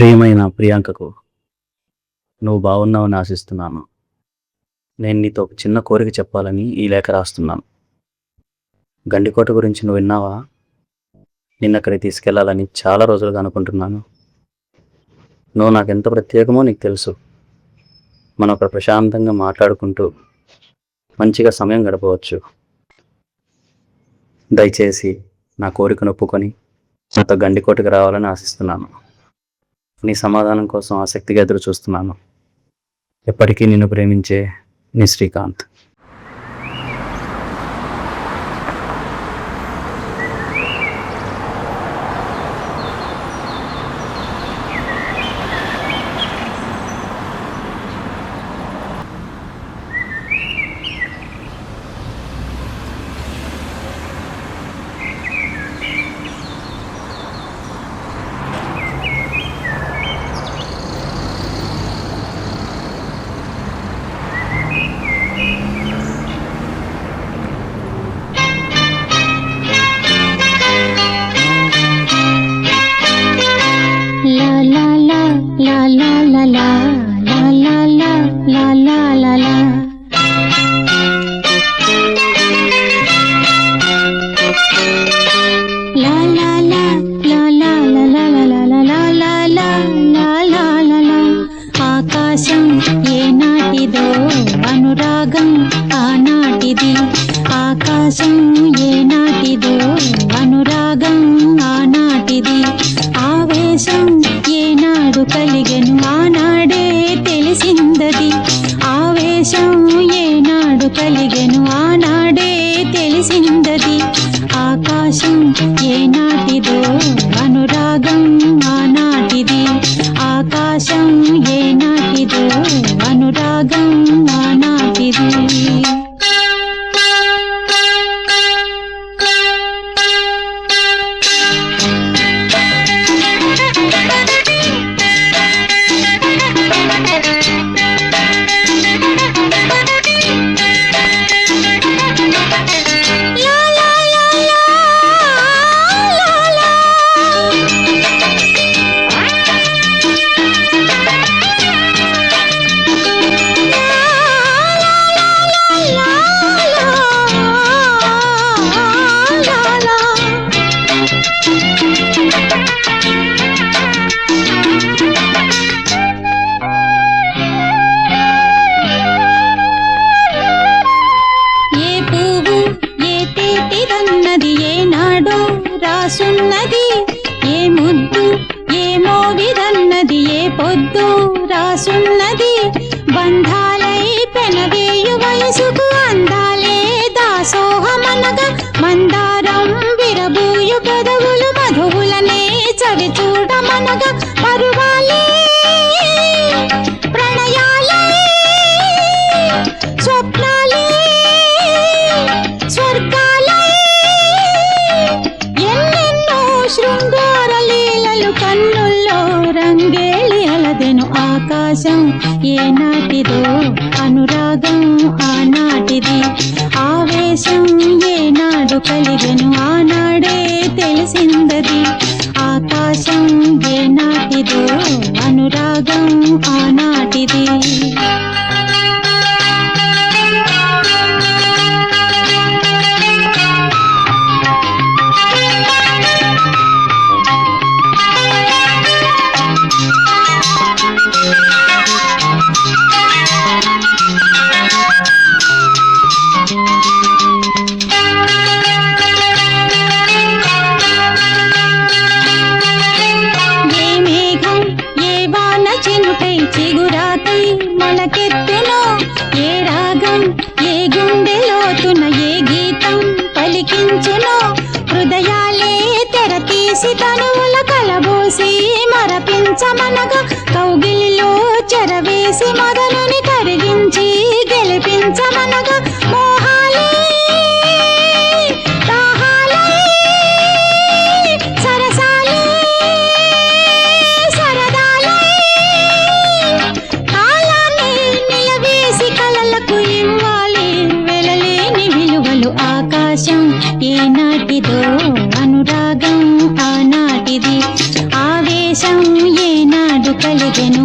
ప్రియమైన ప్రియాంకకు, నువ్వు బాగున్నావని ఆశిస్తున్నాను. నేను నీతో ఒక చిన్న కోరిక చెప్పాలని ఈ లేఖ రాస్తున్నాను. గండికోట గురించి నువ్వు విన్నావా? నిన్నక్కడికి తీసుకెళ్లాలని చాలా రోజులుగా అనుకుంటున్నాను. నువ్వు నాకెంత ప్రత్యేకమో నీకు తెలుసు. మనం అక్కడ ప్రశాంతంగా మాట్లాడుకుంటూ మంచిగా సమయం గడపవచ్చు. దయచేసి నా కోరికను ఒప్పుకొని నాతో గండికోటకు రావాలని ఆశిస్తున్నాను. నీ సమాధానం కోసం ఆసక్తిగా ఎదురు చూస్తున్నాను. ఎప్పటికీ నిన్ను ప్రేమించే నీ శ్రీకాంత్. ఆకాశం ఏనాటిదో అనురాగం ఆనాటిది. ఆకాశం ఏనాటిదో అనురాగం ఆనాటిది. ఆవేశం ఏనాడు కలిగెను ఆనాడే తెలిసిందది. ఆవేశం ఏనాడు కలిగెను ఆనాడే తెలిసిందది. ఆకాశం ఏనాటిదో అనురాగం ఆనాటిది. ఆకాశం ఏనాటిదో అనురాగం ఆనాటిది. రాసున్నది ఏ ముద్దు ఏ మోవిదన్నది ఏ పొద్దు రాసున్నది. బంధాలై పెనవేయు వయసుకు అందాలే దాసోహమనగా మందారం విరబూయు పెదవులు మధువులనే చవి చూడమనగా పరువాలే ప్రణయాలే స్వప్నాలే స్వర్గాలే శృంగార లీలలు కన్నుల్లో రంగేళి అలదెను. ఆకాశం ఏనాటిదో అనురాగం ఆనాటిది. ఆవేశం ఏనాడు కలిగెను ఆనాడే తెలిసిందది. ఆకాశం ఏనాటిదో అనురాగం ఆనాటిది. చిగురాకై మొలకెత్తునో ఏ రాగం ఏ గుండెలోతున ఏ గీతం పలికించునో. హృదయాలే తెర తీసి తనువుల కలబోసి మరపించమనగా కౌగిలిలో చెరవేసి మొదలుని కరిగించి గెలిపించమనగా మోహాలే దాహాలే సరసాలే సరదాలే ఇవ్వాలి వెలలేని విలువలు. ఆకాశం ఏనాటిదో అనురాగం ఆనాటిది. ఆవేశం ఏనాడు కలిగెను